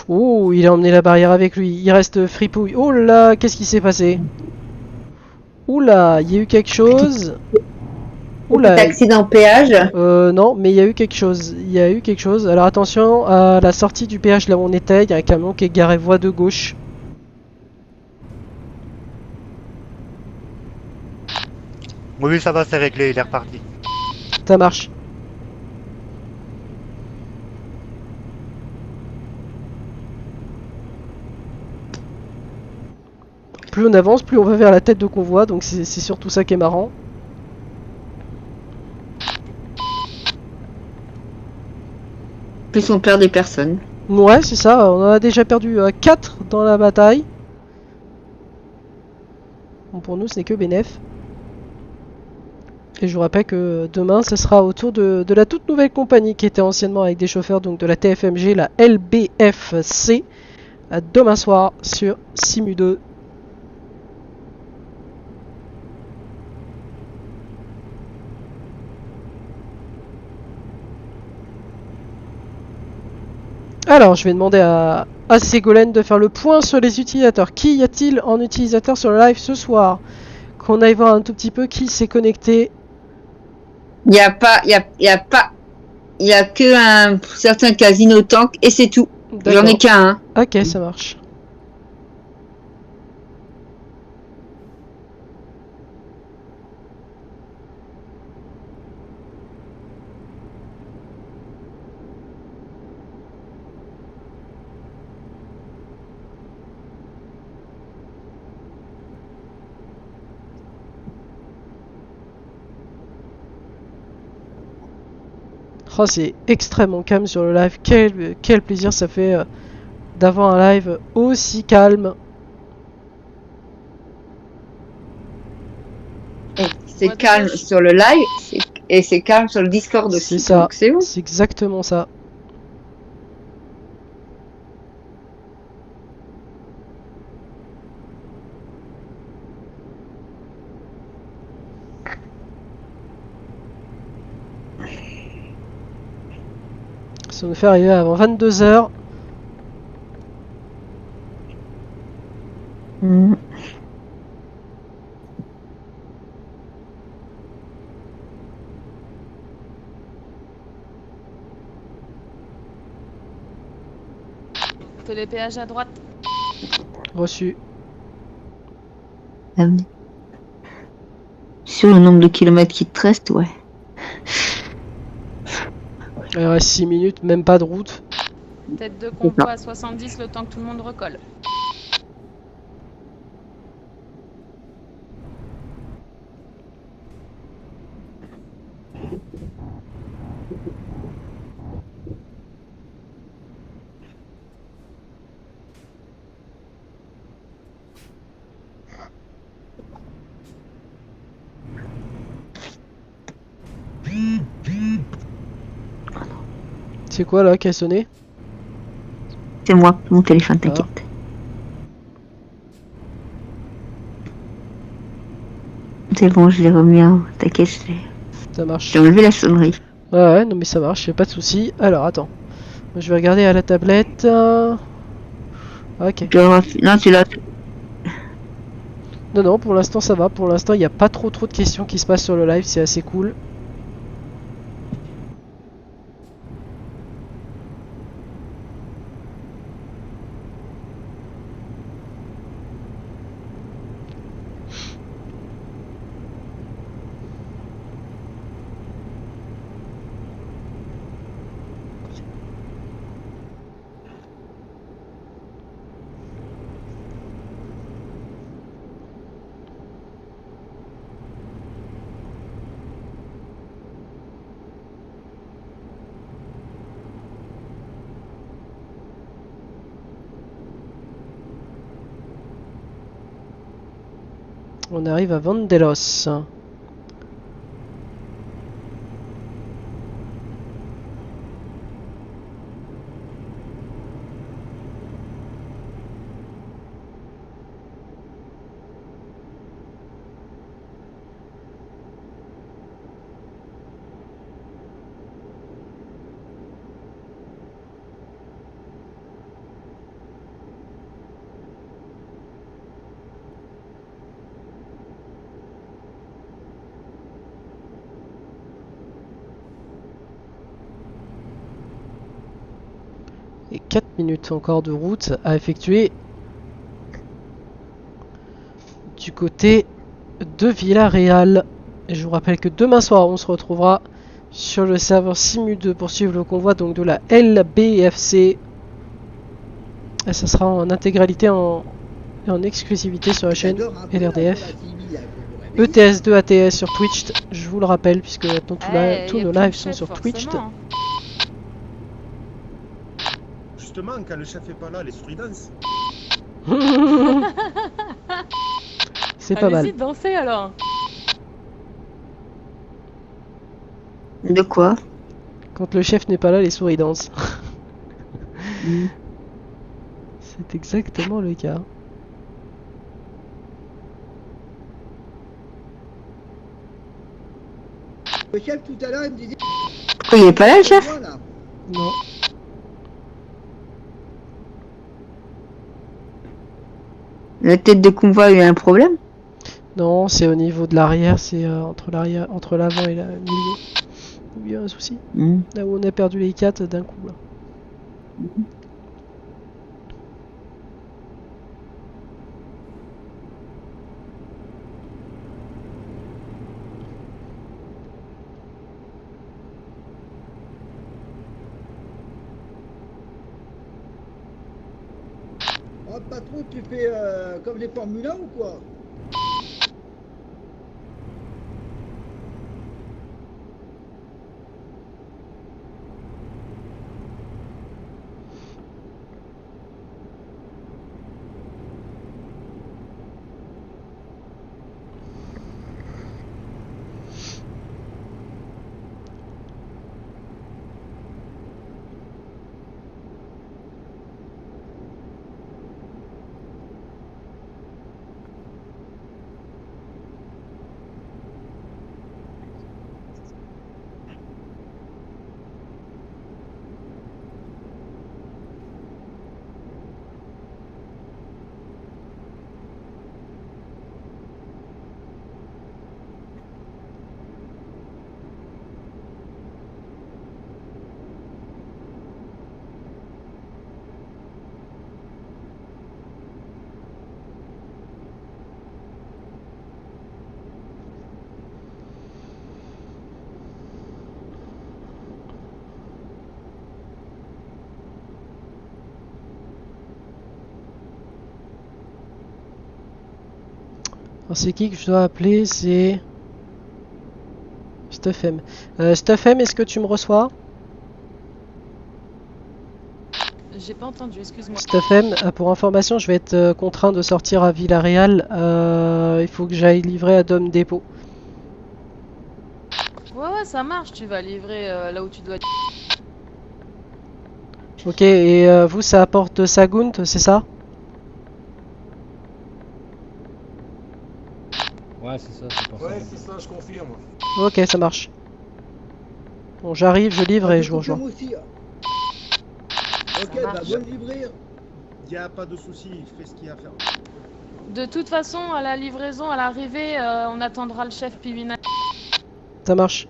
Oh, il a emmené la barrière avec lui. Il reste fripouille. Oh là, qu'est-ce qui s'est passé? Oula, il y a eu quelque chose. Oula. Accident péage. Non, mais il y a eu quelque chose. Il y a eu quelque chose. Alors attention, à la sortie du péage là où on était, il y a un camion qui est garé voie de gauche. Oui, ça va, c'est réglé, il est reparti. Ça marche. Plus on avance, plus on va vers la tête de convoi, donc c'est surtout ça qui est marrant. Plus on perd des personnes. Ouais, c'est ça, on en a déjà perdu 4 dans la bataille. Bon, pour nous, ce n'est que bénéf. Et je vous rappelle que demain, ce sera au tour de la toute nouvelle compagnie qui était anciennement avec des chauffeurs, donc de la TFMG, la LBFC, demain soir sur Simu 2. Alors, je vais demander à Ségolène de faire le point sur les utilisateurs. Qui y a-t-il en utilisateur sur le live ce soir? Qu'on aille voir un tout petit peu qui s'est connecté. Il n'y a que un certain casino tank et c'est tout. J'en ai qu'un. Ok, ça marche. Oh, c'est extrêmement calme sur le live. Quel plaisir ça fait d'avoir un live aussi calme. C'est calme sur le live et c'est calme sur le Discord aussi. C'est ça. C'est exactement ça. Ça nous fait arriver avant 22h. Télépéage à droite. Reçu. Sur le nombre de kilomètres qui te reste, ouais. Il reste 6 minutes, même pas de route. Tête de convoi à 70, le temps que tout le monde recolle. C'est quoi là qui a sonné? C'est moi, mon téléphone, t'inquiète. C'est bon, je l'ai remis en... T'inquiète, ça marche. J'ai enlevé la sonnerie. Ouais, non mais ça marche, y'a pas de souci. Alors attends, je vais regarder à la tablette. Ok. Non, tu l'as. Non, pour l'instant ça va. Pour l'instant, il n'y a pas trop de questions qui se passent sur le live, c'est assez cool. On arrive à Vandelos. 4 minutes encore de route à effectuer du côté de Villarreal. Et je vous rappelle que demain soir, on se retrouvera sur le serveur Simu2 pour suivre le convoi donc de la LBFC. Et ça sera en intégralité en exclusivité sur la chaîne LRDF. ETS2 ATS sur Twitch, je vous le rappelle, puisque maintenant tous nos lives sont sur Twitch. Justement, quand le chef est pas là, les souris dansent. C'est pas mal. Allez-y, dansez alors. De quoi? Quand le chef n'est pas là, les souris dansent. C'est exactement le cas. Le chef tout à l'heure il me disait. Pourquoi il est pas là, le chef? Non. La tête de convoi, il y a un problème? Non, c'est au niveau de l'arrière, c'est entre l'avant et le milieu. Il y a un souci. Là où on a perdu les 4 d'un coup. Là. Oh, patron, tu fais comme les Formule 1 ou quoi? Alors c'est qui que je dois appeler? C'est Stuffm. Stuffm, est-ce que tu me reçois? J'ai pas entendu, excuse-moi. Stuffm, pour information, je vais être contraint de sortir à Villarreal. Il faut que j'aille livrer à Dom Depot. Ouais, ça marche, tu vas livrer là où tu dois. Ok, et vous, ça apporte Sagunt, c'est ça? Ouais, c'est ça, c'est parfait. Ouais, c'est ça, je confirme. Ok, ça marche. Bon, j'arrive, je livre et je vous rejoins. Aussi. Ok, bah bonne livrée. Y a pas de souci, il fait ce qu'il y a à faire. De toute façon, à la livraison, à l'arrivée, on attendra le chef Piwina. Ça marche.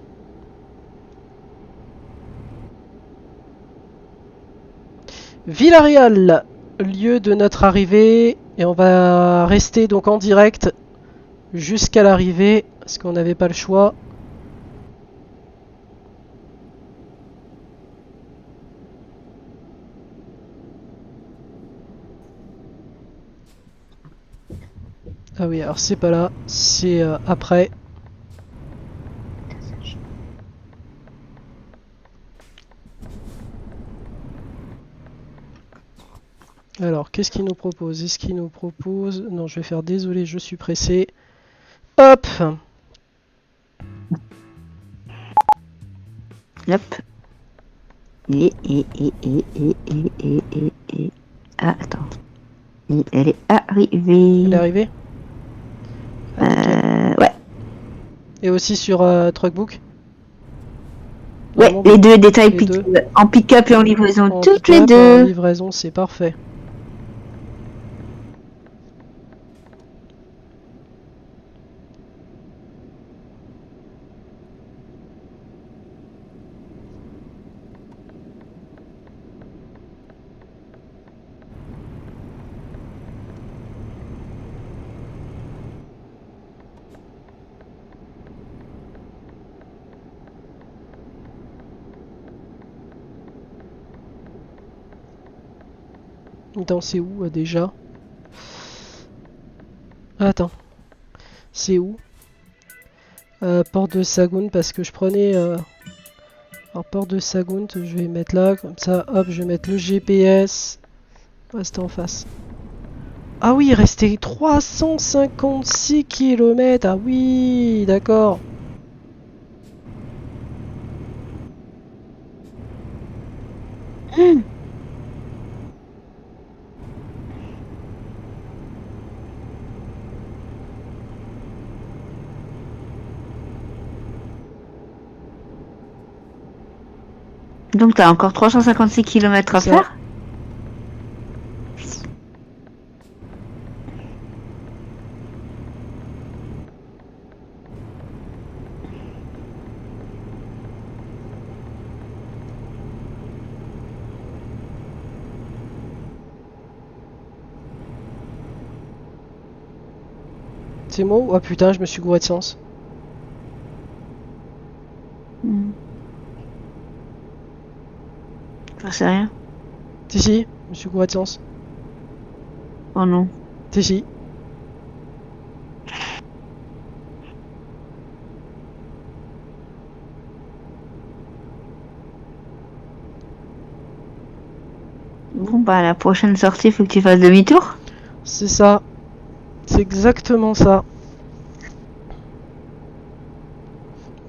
Villarreal, lieu de notre arrivée, et on va rester donc en direct jusqu'à l'arrivée, parce qu'on n'avait pas le choix. Ah oui, alors c'est pas là, c'est après. Alors, qu'est-ce qu'il nous propose? Est-ce qu'il nous propose... Non, je vais faire désolé, je suis pressé. Hop! Hop. Ah, attends. Elle est arrivée. Elle est arrivée? Ouais. Et aussi sur Truckbook? Ouais, les deux détails en pick-up et en livraison, toutes les deux. En livraison, c'est parfait. Attends, c'est où déjà? Attends. C'est où? Porte de Sagunt, parce que je prenais... Alors, porte de Sagunt, je vais mettre là, comme ça, hop, je vais mettre le GPS. Reste en face. Ah oui, il restait 356 km. Ah oui, d'accord. Donc t'as encore 356 km à faire? C'est moi? Oh putain, je me suis gouré de sens. C'est rien. Si, je me suis gouré de sens. Oh non. Si. Bon bah la prochaine sortie, faut que tu fasses demi-tour. C'est ça. C'est exactement ça.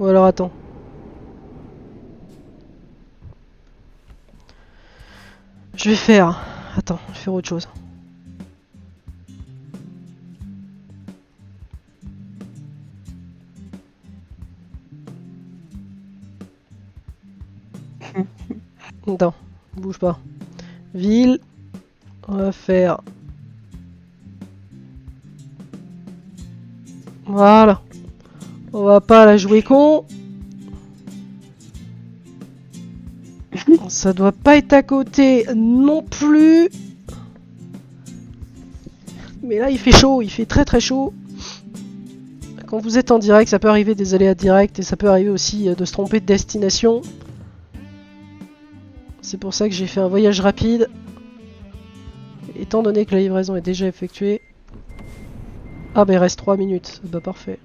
Ou alors attends. Je vais faire... Attends, je vais faire autre chose. Attends, bouge pas. Ville. On va faire... Voilà. On va pas la jouer con. Ça doit pas être à côté non plus. Mais là il fait chaud, il fait très chaud. Quand vous êtes en direct, ça peut arriver des aléas directs et ça peut arriver aussi de se tromper de destination. C'est pour ça que j'ai fait un voyage rapide. Étant donné que la livraison est déjà effectuée. Ah bah il reste 3 minutes, bah parfait.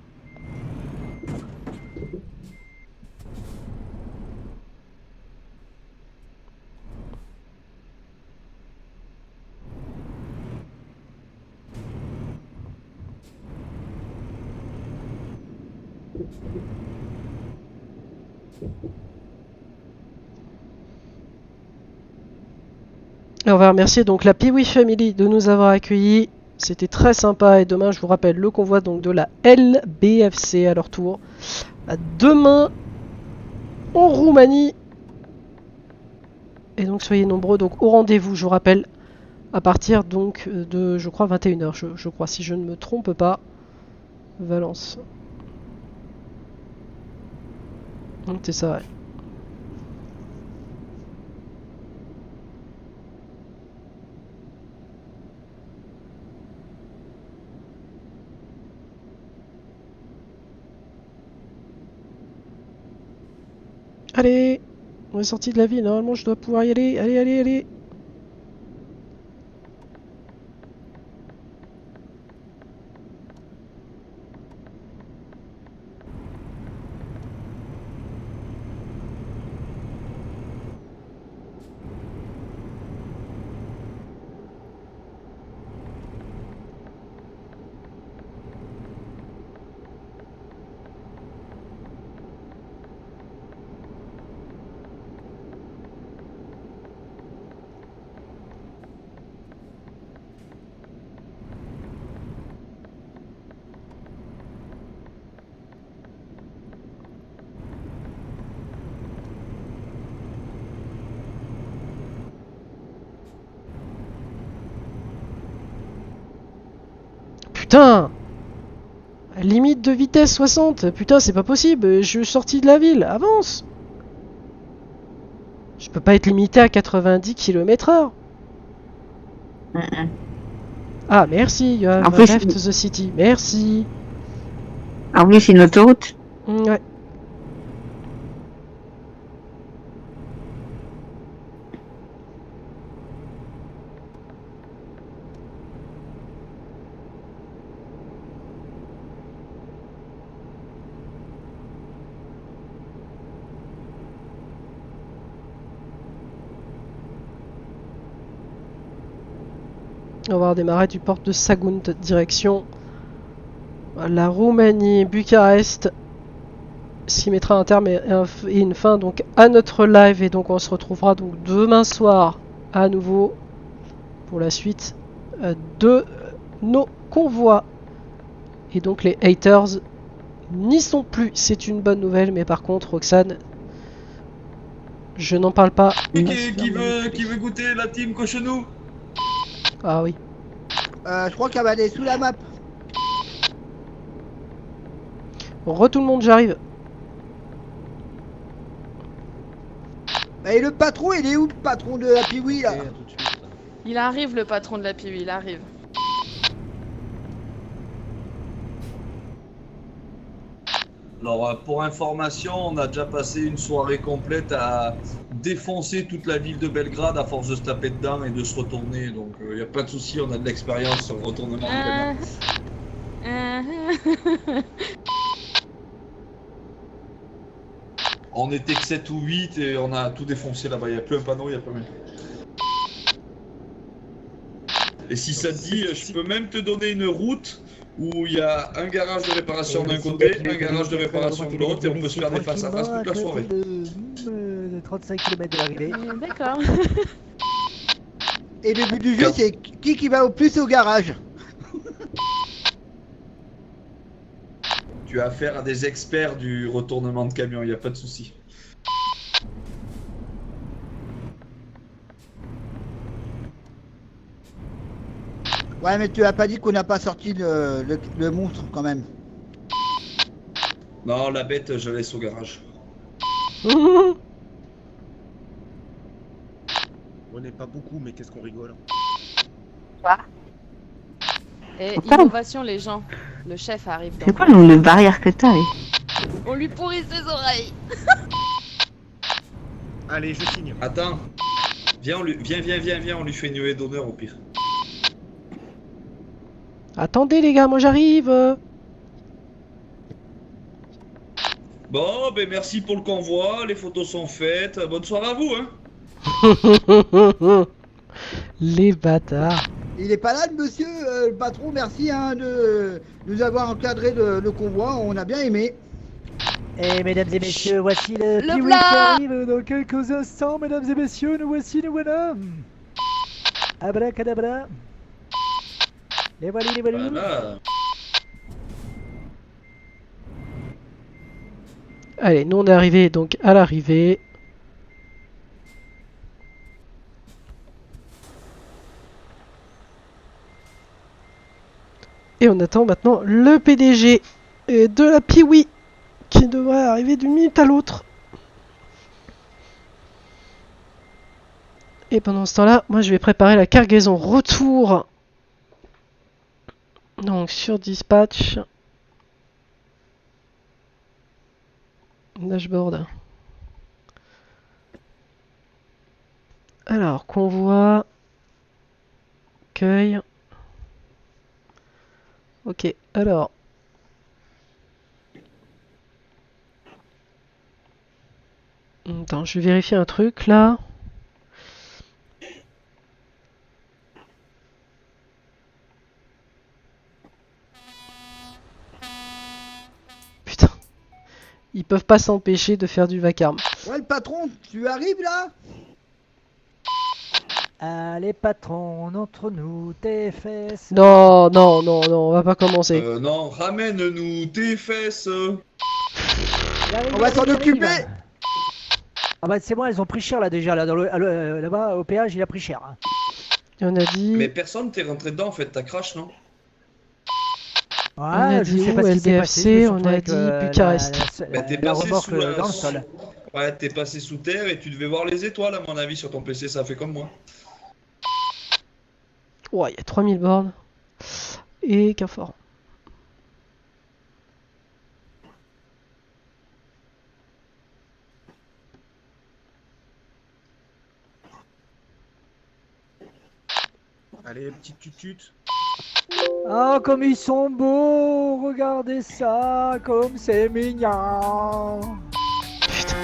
Et on va remercier donc la Piwi Family de nous avoir accueillis. C'était très sympa et demain je vous rappelle le convoi donc de la LBFC à leur tour. À demain en Roumanie. Et donc soyez nombreux donc au rendez-vous, je vous rappelle, à partir donc de je crois 21 h, je crois si je ne me trompe pas. Valence. Donc c'est ça ouais. Allez, on est sorti de la ville, normalement je dois pouvoir y aller. Allez. Putain! Limite de vitesse 60. Putain, c'est pas possible. Je suis sorti de la ville. Avance! Je peux pas être limité à 90 km/h. Ah, merci. You have left the city. Merci. En plus, c'est une autoroute. Ouais. On va redémarrer du port de Sagunt, direction la Roumanie, Bucarest. S'y mettra un terme et une fin donc à notre live. Et donc on se retrouvera donc demain soir à nouveau pour la suite de nos convois. Et donc les haters n'y sont plus. C'est une bonne nouvelle, mais par contre, Roxane, je n'en parle pas. Qui veut goûter la team Cochonou? Ah oui. Je crois qu'elle va aller sous la map. Tout le monde, j'arrive. Et le patron, il est où le patron de la Piwi là? Il arrive le patron de la Piwi, il arrive. Alors, pour information, on a déjà passé une soirée complète à défoncer toute la ville de Belgrade à force de se taper dedans et de se retourner. Donc, il n'y a pas de souci, on a de l'expérience sur le retournement de camion. On était que 7 ou 8 et on a tout défoncé là-bas. Il n'y a plus un panneau, il n'y a pas même. Et si ça te dit, je peux même te donner une route où il y a un garage de réparation d'un côté, un garage de réparation de l'autre, et on peut se faire des face à face toute la soirée. 35 km de l'arrivée. D'accord. Et le but du jeu, c'est qui va au plus au garage. Tu as affaire à des experts du retournement de camion, il n'y a pas de souci. Ouais, mais tu as pas dit qu'on n'a pas sorti le monstre quand même. Non, la bête, je laisse au garage. On n'est pas beaucoup, mais qu'est-ce qu'on rigole. Et innovation, les gens. Le chef arrive. C'est quoi le barrière que t'as? On lui pourrit ses oreilles. Allez, je signe. Attends. Viens, on lui fait une haie d'honneur au pire. Attendez les gars, moi j'arrive. Bon, ben merci pour le convoi, les photos sont faites. Bonne soirée à vous, hein. Les bâtards. Il est pas là, le monsieur, le patron, merci hein, de nous avoir encadré le convoi, on a bien aimé. Et mesdames et messieurs, voici le Piwi qui plat arrive dans quelques instants, mesdames et messieurs, nous voici, nous voilà. Abracadabra. Les voilà, les voilà. Voilà. Allez, nous on est arrivé donc à l'arrivée. Et on attend maintenant le PDG de la Piwi qui devrait arriver d'une minute à l'autre. Et pendant ce temps-là, moi je vais préparer la cargaison retour. Donc sur dispatch. Dashboard. Alors, convoi. Cueil. Ok, alors. Attends, je vais vérifier un truc là. Putain. Ils peuvent pas s'empêcher de faire du vacarme. Ouais, le patron, tu arrives là? Allez patron, entre nous, tes fesses. Non, non, non, non, on va pas commencer. Non, ramène-nous tes fesses. On va s'en occuper. Ah bah c'est bon, elles ont pris cher là déjà, là, là-bas au péage il a pris cher. Hein. Et on a dit... Mais personne t'est rentré dedans en fait, t'as crash non? On a dit où, LDFC, on a dit Bucarest. Bah, t'es passé sous dans le sol. Ouais, t'es passé sous terre et tu devais voir les étoiles à mon avis sur ton PC, ça fait comme moi. Ouais, il y a 3000 bornes. Et Carrefour. Allez, petite tutute. Oh, comme ils sont beaux, regardez ça, comme c'est mignon. Putain.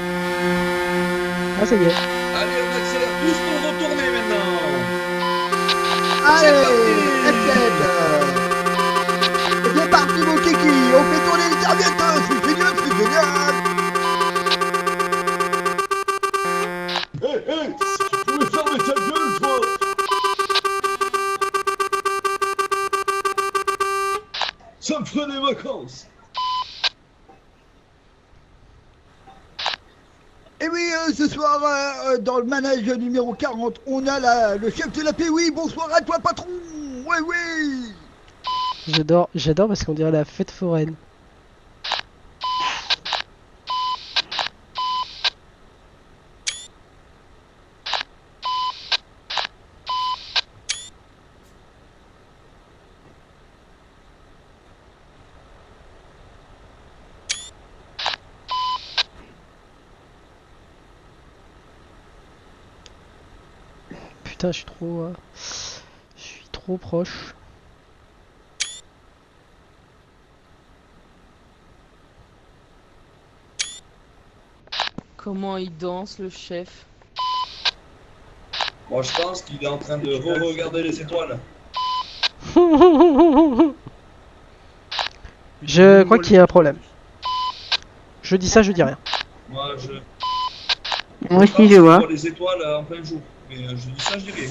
Ah, ça y est. Allez, on accélère tous pour retourner maintenant. Allez, F7. C'est parti mon kiki, on fait tourner les serviettes, c'est génial, c'est génial. Hé, tu pouvais fermer ta gueule, toi. Ça me ferait des vacances. Et oui, ce soir, dans le manège numéro 40, on a le chef de la PWI. Bonsoir à toi, patron. Ouais, oui. J'adore parce qu'on dirait la fête foraine. Putain, je suis trop proche. Comment il danse, le chef? Moi, je pense qu'il est en train de re-regarder les étoiles. Je crois qu'il y a un problème. Je dis ça, je dis rien. Moi aussi, je vois. Les étoiles en plein jour. Mais je dis ça, je dis rien.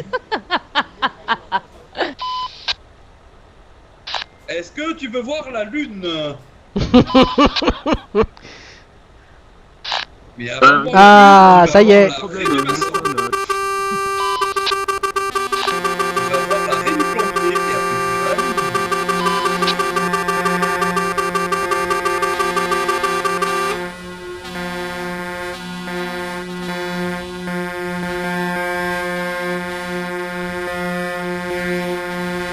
Est-ce que tu veux voir la lune? Mais ah, ça y est.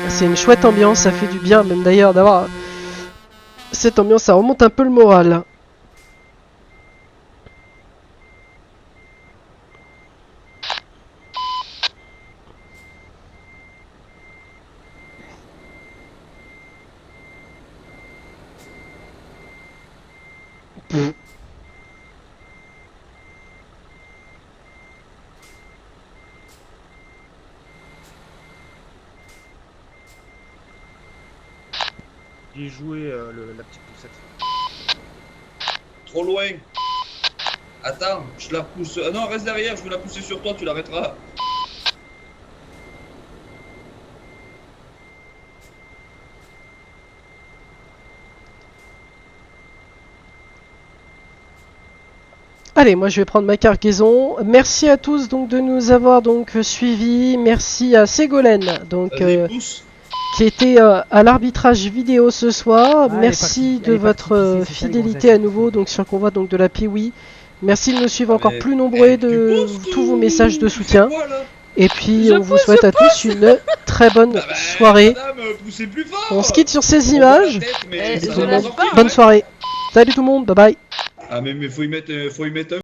C'est une chouette ambiance, ça fait du bien même d'ailleurs d'avoir cette ambiance, ça remonte un peu le moral. J'ai joué la petite poussette. Trop loin. Attends, je la pousse. Ah non, reste derrière, je vais la pousser sur toi, tu l'arrêteras. Allez, moi je vais prendre ma cargaison. Merci à tous donc de nous avoir donc suivis. Merci à Ségolène donc qui était à l'arbitrage vidéo ce soir. Merci de votre fidélité à nouveau donc sur le convoi donc de la PWI. Merci de nous suivre encore plus nombreux et de tous vos messages de soutien. Et puis on vous souhaite à tous une très bonne soirée. On se quitte sur ces images. Bonne soirée. Salut tout le monde, bye bye. Ah mais faut y mettre un